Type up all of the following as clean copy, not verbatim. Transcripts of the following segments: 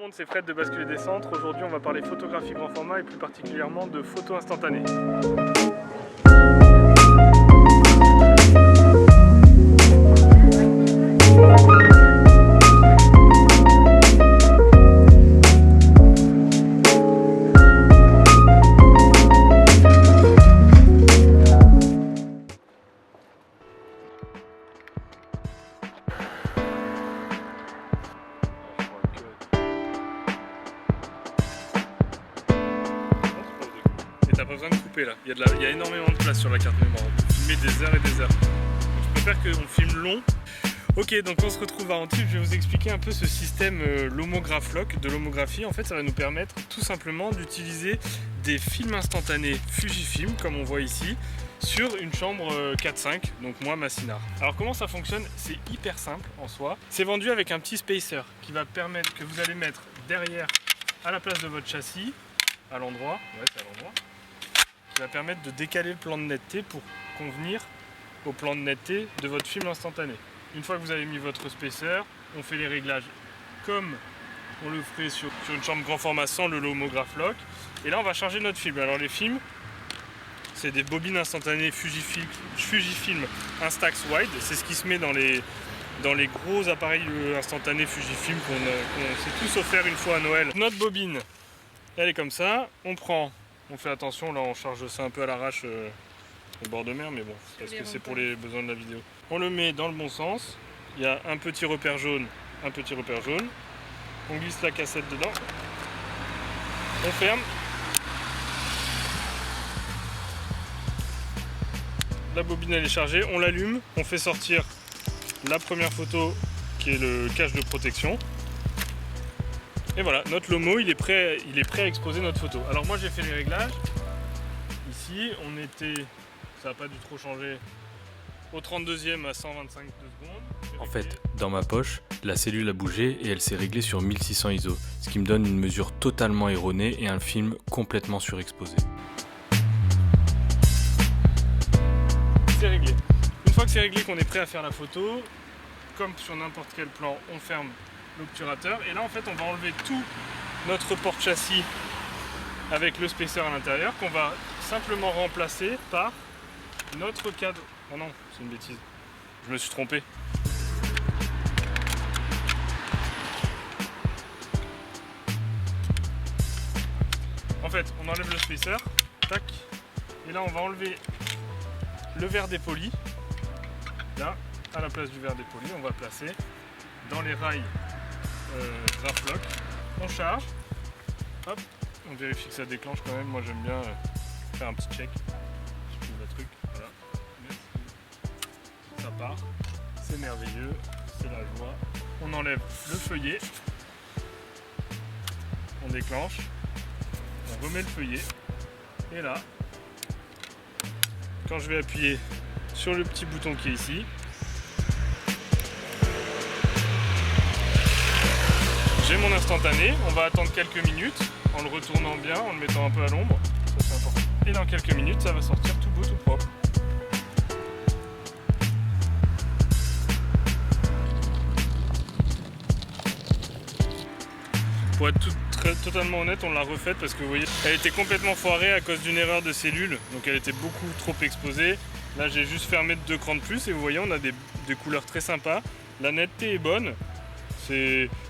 monde, c'est Fred de Basculer des Centres. Aujourd'hui, on va parler photographie grand format et plus particulièrement de photos instantanées. T'as pas besoin de couper là, il y a énormément de place sur la carte mémoire, on peut filmer des heures et des heures. Donc je préfère qu'on filme long. Ok, donc on se retrouve à Antibes, je vais vous expliquer un peu ce système l'homograph-lock de l'homographie. En fait, ça va nous permettre tout simplement d'utiliser des films instantanés Fujifilm, comme on voit ici, sur une chambre 4-5, donc moi ma Cynar. Alors comment ça fonctionne? C'est hyper simple en soi. C'est vendu avec un petit spacer qui va permettre que vous allez mettre derrière à la place de votre châssis, à l'endroit, ouais c'est à l'endroit, qui va permettre de décaler le plan de netteté pour convenir au plan de netteté de votre film instantané. Une fois que vous avez mis votre spacer, on fait les réglages comme on le ferait sur une chambre grand format sans le homograph-lock. Et là on va charger notre film. Alors les films, c'est des bobines instantanées Fujifilm Instax Wide. C'est ce qui se met dans les gros appareils instantanés Fujifilm qu'on s'est tous offert une fois à Noël. Notre bobine, elle est comme ça. On fait attention, là on charge ça un peu à l'arrache au bord de mer, mais bon, parce que c'est pour les besoins de la vidéo. On le met dans le bon sens. Il y a un petit repère jaune, un petit repère jaune. On glisse la cassette dedans. On ferme. La bobine elle est chargée, on l'allume, on fait sortir la première photo qui est le cache de protection. Et voilà, notre Lomo il est prêt à exposer notre photo. Alors moi j'ai fait les réglages. Ici on était, ça n'a pas dû trop changer, au 32e à 125 de secondes. En fait, dans ma poche, la cellule a bougé et elle s'est réglée sur 1600 ISO, ce qui me donne une mesure totalement erronée et un film complètement surexposé. C'est réglé. Une fois que c'est réglé, qu'on est prêt à faire la photo, comme sur n'importe quel plan, on ferme l'obturateur et là en fait on va enlever tout notre porte-châssis avec le spacer à l'intérieur qu'on va simplement remplacer par notre cadre. Oh non, c'est une bêtise, je me suis trompé. En fait on enlève le spacer, tac, et là on va enlever le verre dépoli. Là, à la place du verre dépoli, on va placer dans les rails Graph-Lock. On charge, hop, on vérifie que ça déclenche quand même. Moi j'aime bien faire un petit check. Je trouve le truc, voilà. Ça part, c'est merveilleux, c'est la joie. On enlève le feuillet, on déclenche, on remet le feuillet, et là, quand je vais appuyer sur le petit bouton qui est ici, j'ai mon instantané. On va attendre quelques minutes en le retournant bien, en le mettant un peu à l'ombre, ça c'est important. Et dans quelques minutes ça va sortir tout beau, tout propre. Pour être totalement honnête, on l'a refaite parce que vous voyez, elle était complètement foirée à cause d'une erreur de cellule, donc elle était beaucoup trop exposée. Là j'ai juste fermé de 2 crans de plus et vous voyez on a des couleurs très sympas. La netteté est bonne.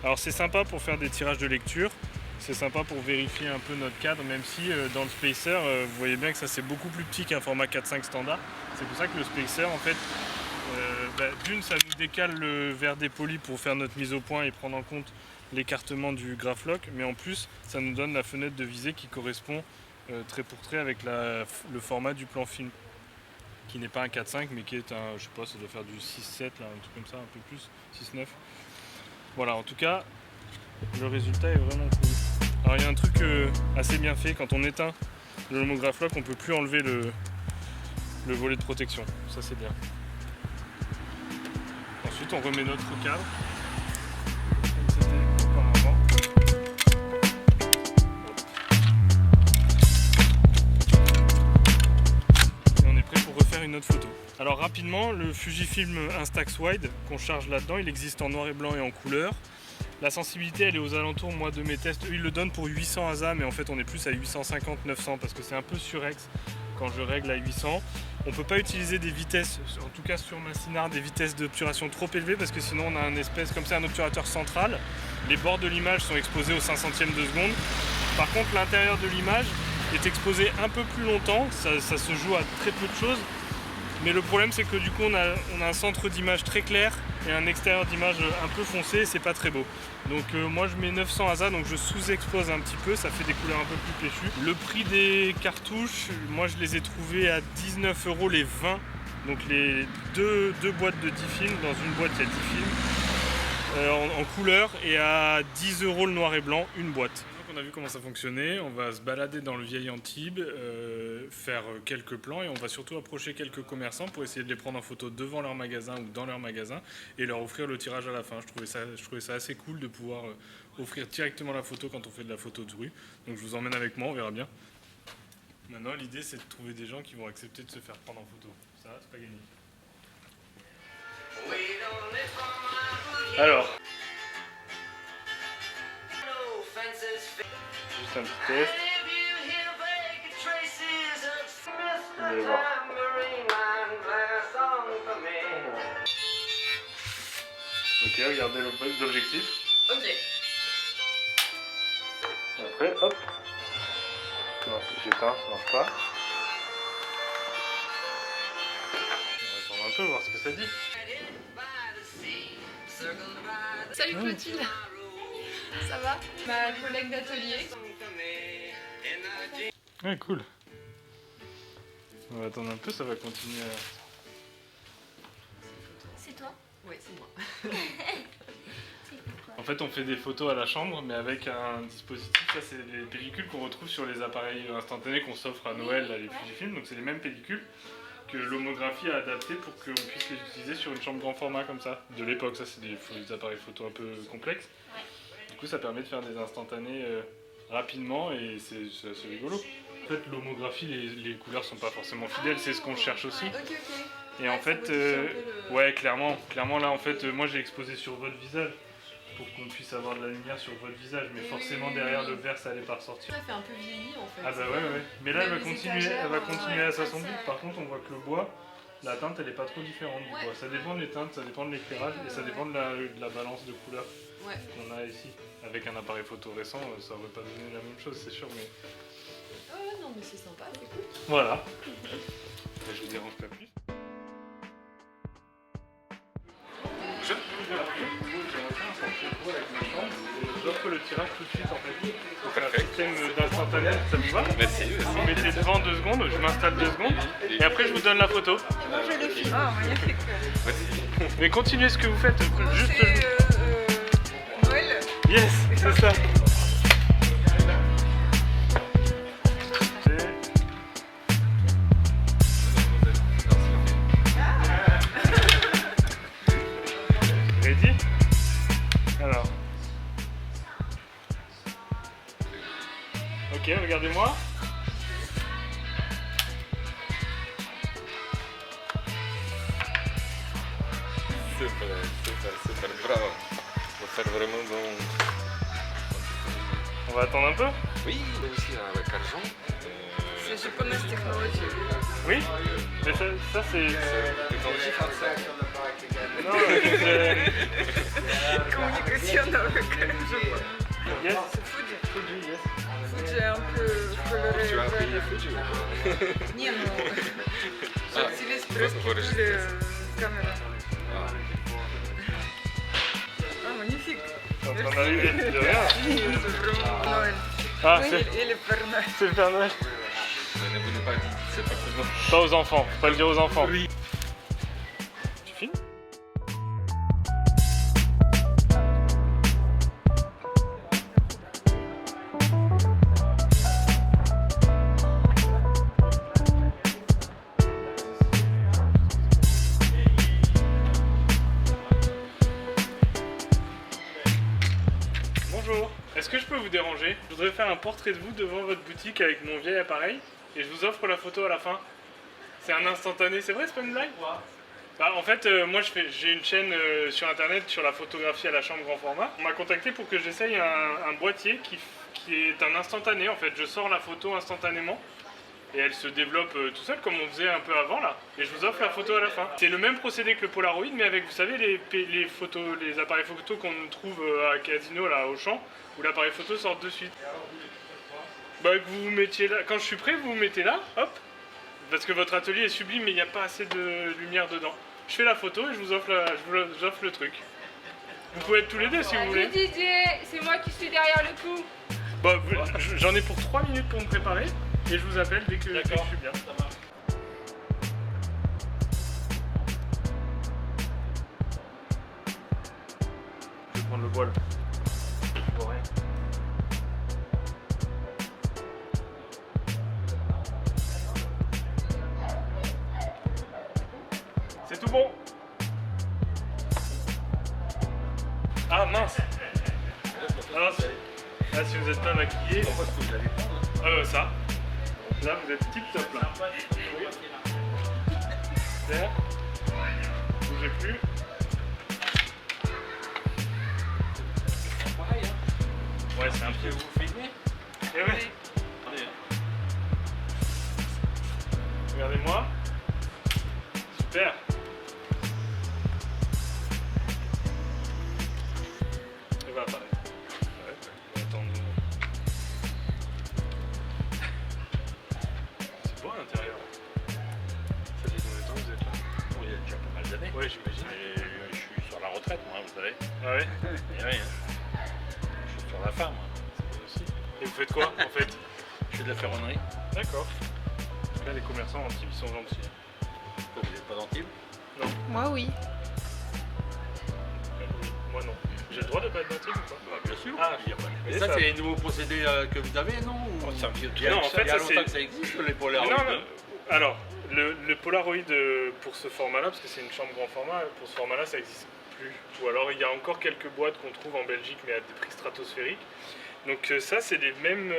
Alors c'est sympa pour faire des tirages de lecture, c'est sympa pour vérifier un peu notre cadre, même si dans le spacer, vous voyez bien que ça c'est beaucoup plus petit qu'un format 4.5 standard. C'est pour ça que le spacer en fait, d'une ça nous décale le verre dépoli pour faire notre mise au point et prendre en compte l'écartement du Graph-Lock, mais en plus ça nous donne la fenêtre de visée qui correspond trait pour trait avec le format du plan film, qui n'est pas un 4.5 mais qui est un, je sais pas, ça doit faire du 6.7 là, un truc comme ça, un peu plus, 6.9. Voilà, en tout cas, le résultat est vraiment cool. Alors il y a un truc assez bien fait, quand on éteint le homograph-lock, on ne peut plus enlever le volet de protection, ça c'est bien. Ensuite on remet notre cadre, comme c'était auparavant. Et on est prêt pour refaire une autre photo. Alors rapidement, le Fujifilm Instax Wide qu'on charge là-dedans, il existe en noir et blanc et en couleur. La sensibilité elle est aux alentours, moi de mes tests, eux ils le donnent pour 800 ASA, mais en fait on est plus à 850-900 parce que c'est un peu surex quand je règle à 800. On peut pas utiliser des vitesses, en tout cas sur ma Cinard, des vitesses d'obturation trop élevées parce que sinon on a un espèce comme ça, un obturateur central. Les bords de l'image sont exposés au 500e de seconde. Par contre l'intérieur de l'image est exposé un peu plus longtemps, ça se joue à très peu de choses. Mais le problème c'est que du coup on a un centre d'image très clair et un extérieur d'image un peu foncé et c'est pas très beau. Donc moi je mets 900 ASA, donc je sous-expose un petit peu, ça fait des couleurs un peu plus péchues. Le prix des cartouches, moi je les ai trouvés à 19 € les 20. Donc les deux boîtes de 10 films, dans une boîte il y a 10 films en couleur et à 10 € le noir et blanc, une boîte. On a vu comment ça fonctionnait, on va se balader dans le vieil Antibes, faire quelques plans et on va surtout approcher quelques commerçants pour essayer de les prendre en photo devant leur magasin ou dans leur magasin et leur offrir le tirage à la fin. Je trouvais ça assez cool de pouvoir offrir directement la photo quand on fait de la photo de rue. Donc je vous emmène avec moi, on verra bien. Maintenant l'idée c'est de trouver des gens qui vont accepter de se faire prendre en photo. Ça, c'est pas gagné. Alors. Juste un petit test. Vous allez voir. Ok, regardez l'objectif. Ok. Après, hop. Non, j'éteins, ça marche pas. On va attendre un peu, voir ce que ça dit. Salut Clotilde. Ça va? Ma collègue d'atelier. Ouais, cool. On va attendre un peu, ça va continuer à... C'est toi? Oui, c'est moi. En fait, on fait des photos à la chambre, mais avec un dispositif. Ça, c'est les pellicules qu'on retrouve sur les appareils instantanés qu'on s'offre à Noël, là, les Fujifilm. Donc, c'est les mêmes pellicules que l'homographie a adaptées pour qu'on puisse les utiliser sur une chambre grand format comme ça. De l'époque, ça, c'est des appareils photo un peu complexes. Du coup, ça permet de faire des instantanés rapidement et c'est assez rigolo. En fait, l'homographie, les couleurs sont pas forcément fidèles, c'est ce qu'on cherche aussi. Ok. Et en fait, ouais, clairement là, en fait, moi j'ai exposé sur votre visage pour qu'on puisse avoir de la lumière sur votre visage, mais forcément derrière le verre, ça allait pas ressortir. Ça fait un peu vieilli en fait. Ah bah ouais. Mais là, elle va continuer à 70. Par contre, on voit que le bois, la teinte, elle est pas trop différente du bois. Ça dépend des teintes, ça dépend de l'éclairage et ça dépend de la balance de couleurs qu'on a ici. Avec un appareil photo récent, ça aurait pas donné la même chose, c'est sûr, mais... Oh non, mais c'est sympa, écoute. Voilà. Je vous dérange pas plus. Je vais j'offre le tirage tout de suite en fait. C'est un système d'instantané, ça vous va? Merci. Vous mettez devant 2 secondes, je m'installe 2 secondes et après je vous donne la photo. Moi je le filme. Ah, magnifique. Mais continuez ce que vous faites, juste... Noël. Yes, c'est ça. Ready? Alors. Ok, regardez-moi. Super, bravo. On va faire vraiment bon. On va attendre un peu? Oui, aussi avec argent. C'est japonaise technologie. Oui? Mais ça c'est... Technologie française. Non, c'est... Communication avec Japon. Yes. C'est Fuji. Fuji, yes. Fuji un peu coloré. Tu as payé Fuji? Не, ну... Ah, J'utilise presque toutes les caméras. Ah, magnifique. C'est en train d'arriver, de rien. C'est vraiment Noël. Ah, Oui, c'est et le Père Noël. le Père Noël. Ne vous pas dit, c'est pas possible. Pas aux enfants, faut pas le dire aux enfants. Oui. Tu filmes? Bonjour, est-ce que je peux vous déranger? Je voudrais faire un portrait de vous devant votre boutique avec mon vieil appareil et je vous offre la photo à la fin. C'est un instantané, c'est vrai, c'est pas une blague? Bah, en fait, moi j'ai une chaîne sur internet sur la photographie à la chambre grand format. On m'a contacté pour que j'essaye un boîtier qui est un instantané. En fait, je sors la photo instantanément et elle se développe tout seul comme on faisait un peu avant là. Et je vous offre la photo à la fin. C'est le même procédé que le Polaroid, mais avec, vous savez, les appareils photo qu'on trouve à Casino là au champ, où l'appareil photo sort de suite. Bah, que vous mettiez là. Quand je suis prêt, vous vous mettez là, hop. Parce que votre atelier est sublime, mais il n'y a pas assez de lumière dedans. Je fais la photo et je vous offre le truc. Vous pouvez être tous les deux si vous voulez. Salut Didier, c'est moi qui suis derrière le coup. Bon, j'en ai pour 3 minutes pour me préparer et je vous appelle dès que je suis bien. Je vais prendre le bois là. Je vois rien. C'est tout bon. Ah mince. Alors, là si vous êtes pas maquillé, ça. Là vous êtes tip top là. Super. Bougez plus. Ouais, c'est un peu. Vous filmez? Eh ouais. Regardez-moi. Super. Et voilà, pareil. Ouais, on va attendre. C'est beau à l'intérieur. Ça fait combien de temps que vous êtes là? Il y a déjà pas mal d'années. Ouais, j'imagine. Je suis sur la retraite, moi, vous savez. Ah ouais? Et oui, hein. Je suis sur la fin, moi. C'est beau aussi. Et vous faites quoi en fait? Je fais de la ferronnerie. D'accord. Là, les commerçants en type, ils sont gentils. Vous n'êtes pas d'Antibes? Moi oui. Oui, moi non. J'ai le droit de pas être d'Antibes ou pas? Bah, bien sûr. Ah, Il y a pas de- et Et ça, ça- c'est les nouveaux procédés que vous avez, non? Ou- C'est un vieux Il y a, Non, en fait, il y a ça, longtemps c'est- que ça existe, les Mais Polaroid. non, non. Alors, le Polaroid pour ce format-là, parce que c'est une chambre grand format, pour ce format-là, ça n'existe plus. Ou alors, il y a encore quelques boîtes qu'on trouve en Belgique, mais à des prix stratosphériques. Donc ça, c'est les mêmes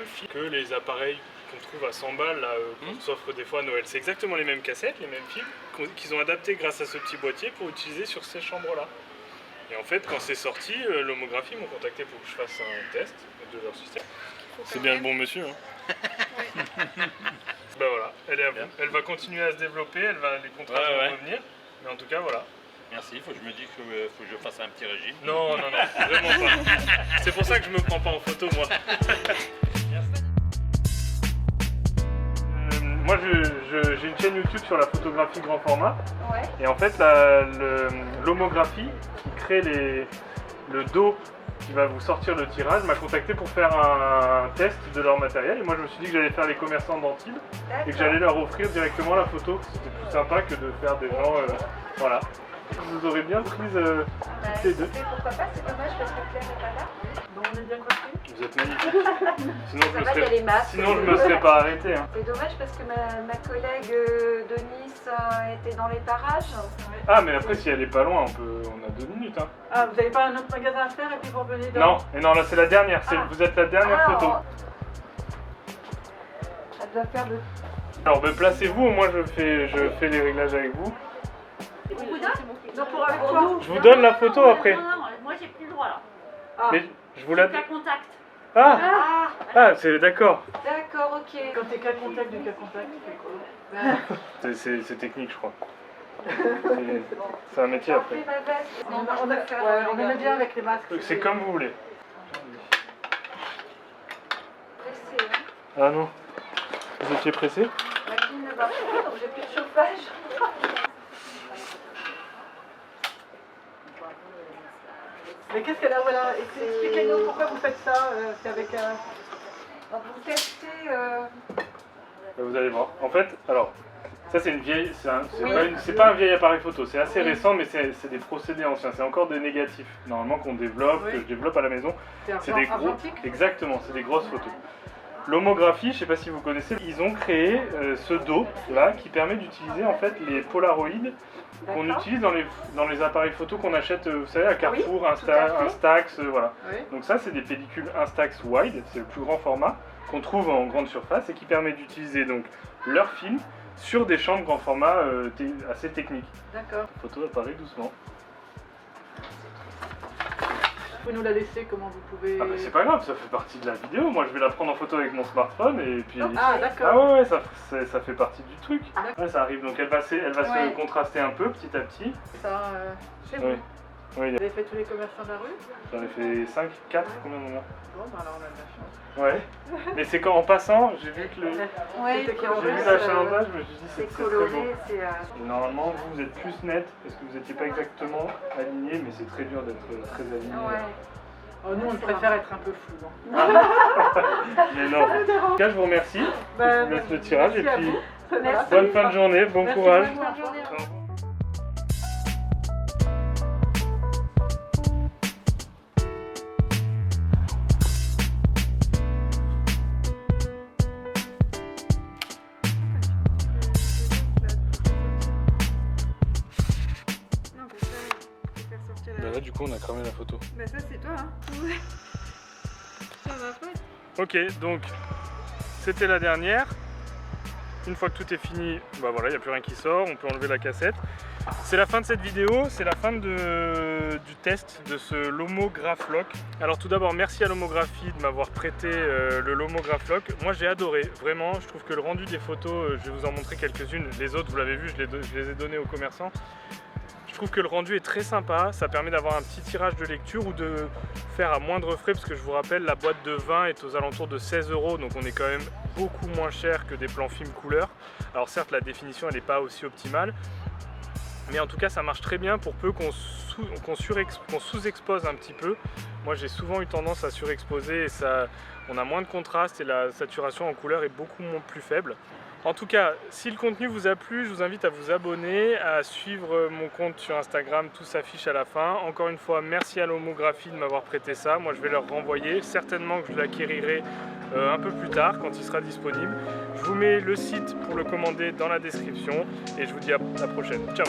films que les appareils qu'on trouve à 100 balles, là, qu'on s'offre des fois à Noël. C'est exactement les mêmes cassettes, les mêmes films, qu'ils ont adaptés grâce à ce petit boîtier pour utiliser sur ces chambres-là. Et en fait, quand c'est sorti, l'homographie m'ont contacté pour que je fasse un test de leur système. C'est bien le bon monsieur, hein. Bah voilà, elle est à vous. Elle va continuer à se développer, les contrats Ouais, vont ouais. revenir. Mais en tout cas, voilà. Merci, je me dis qu'il faut que je fasse un petit régime. Non, non, non, vraiment pas. C'est pour ça que je me prends pas en photo, moi. Moi, j'ai une chaîne YouTube sur la photographie grand format. Ouais. Et en fait, l'homographie qui crée le dos qui va vous sortir le tirage m'a contacté pour faire un test de leur matériel. Et moi, je me suis dit que j'allais faire les commerçants d'Antibes et que j'allais leur offrir directement la photo. C'était plus sympa que de faire des gens. Voilà. Vous aurez bien prise toutes les deux. Pourquoi pas, c'est dommage parce que Claire n'est pas là. Bon, on est bien coiffés. Vous êtes magnifiques. Sinon, Ça va, il y a les masques. Sinon, je me serais pas arrêté. Hein. C'est dommage parce que ma collègue de Nice était dans les parages. Ah, mais après, si elle est pas loin, on a 2 minutes. Hein. Ah, vous n'avez pas un autre magasin à faire et puis vous revenez dans... Non, et non, là, c'est la dernière. Vous êtes la dernière photo. Elle doit faire le... Alors, ben, placez-vous. Moi, je fais les réglages avec vous. Non, pour avec toi. Je vous donne la photo après. Non, moi j'ai plus le droit là. Ah, Mais je vous la. Cas contact. Ah, Ah, ah, c'est d'accord. d'accord, ok. quand t'es cas contact du cas contact, c'est quoi? C'est technique, je crois. C'est un métier J'ai après. enlevé ma veste. On, Non, moi, je on, préfère ouais, on regarder. aimait bien avec les masques. C'est comme vous voulez. Pressé, hein. Ah non. Vous étiez pressé? Ma clim ne marche pas, donc j'ai plus de chauffage. Mais qu'est-ce qu'elle a, voilà, expliquez-nous pourquoi vous faites ça, c'est avec un... Donc vous testez... Vous allez voir. En fait, alors, ça c'est une vieille, Oui. c'est pas un vieil appareil photo, c'est assez récent, mais c'est des procédés anciens, c'est encore des négatifs, normalement qu'on développe, Oui. que je développe à la maison. C'est des gros, argentique. exactement, c'est des grosses photos. L'homographie, je sais pas si vous connaissez, ils ont créé ce dos là qui permet d'utiliser en fait les Polaroid qu'on D'accord. utilise dans les appareils photo qu'on achète, vous savez, à Carrefour, Oui, tout à fait. Instax, voilà. Oui. Donc ça, c'est des pellicules Instax Wide, c'est le plus grand format qu'on trouve en grande surface et qui permet d'utiliser donc leur film sur des chambres grand format assez techniques. D'accord. La photo apparaît doucement. Vous nous la laissez comment vous pouvez... Ah bah c'est pas grave, ça fait partie de la vidéo. Moi je vais la prendre en photo avec mon smartphone et puis... Ah d'accord. Ah ouais, ça fait partie du truc. D'accord. Ouais, ça arrive, donc elle va se contraster un peu petit à petit. Ça, chez vous. Oui. Oui, Vous avez fait tous les commerçants de la rue? j'en ai fait 5, 4, combien on en a? Bon, bah alors on a de la chance. Ouais. Mais c'est quand en passant, j'ai vu que Oui, puis en j'ai vu plus, l'achalandage, je me suis dit c'est c'est très beau. coloré, c'est... Et normalement, vous êtes plus net parce que vous n'étiez pas exactement aligné, mais c'est très dur d'être très aligné. Ouais. Oh, nous on C'est préfère être un peu flou. Mais non. En tout cas, je vous remercie. Bah, Je vous laisse le tirage et merci à puis vous. Merci. bonne fin de journée, bon Merci courage. beaucoup. Bonne journée. Au revoir. Non, comme ça, je vais faire sortir la... Bah là, du coup, on a cramé la photo. Bah ça, c'est toi, hein. Ça va pas. Ok, donc c'était la dernière. Une fois que tout est fini, bah voilà, il n'y a plus rien qui sort, on peut enlever la cassette. C'est la fin de cette vidéo, c'est la fin du test de ce Lomo Graph-Lock. Alors tout d'abord, merci à Lomographie de m'avoir prêté le Lomo Graph-Lock. Moi j'ai adoré, vraiment, je trouve que le rendu des photos, je vais vous en montrer quelques-unes. Les autres, vous l'avez vu, je les ai donnés aux commerçants. Je trouve que le rendu est très sympa, ça permet d'avoir un petit tirage de lecture ou de faire à moindre frais, parce que je vous rappelle, la boîte de 20 est aux alentours de 16 €, donc on est quand même beaucoup moins cher que des plans film couleur. Alors certes, la définition elle n'est pas aussi optimale, mais en tout cas ça marche très bien pour peu qu'on sous-expose un petit peu. Moi j'ai souvent eu tendance à surexposer et on a moins de contraste et la saturation en couleur est beaucoup plus faible. En tout cas, si le contenu vous a plu, je vous invite à vous abonner, à suivre mon compte sur Instagram, tout s'affiche à la fin. Encore une fois, merci à Lomographie de m'avoir prêté ça. Moi, je vais leur renvoyer. Certainement que je l'acquérirai un peu plus tard, quand il sera disponible. Je vous mets le site pour le commander dans la description et je vous dis à la prochaine. Ciao!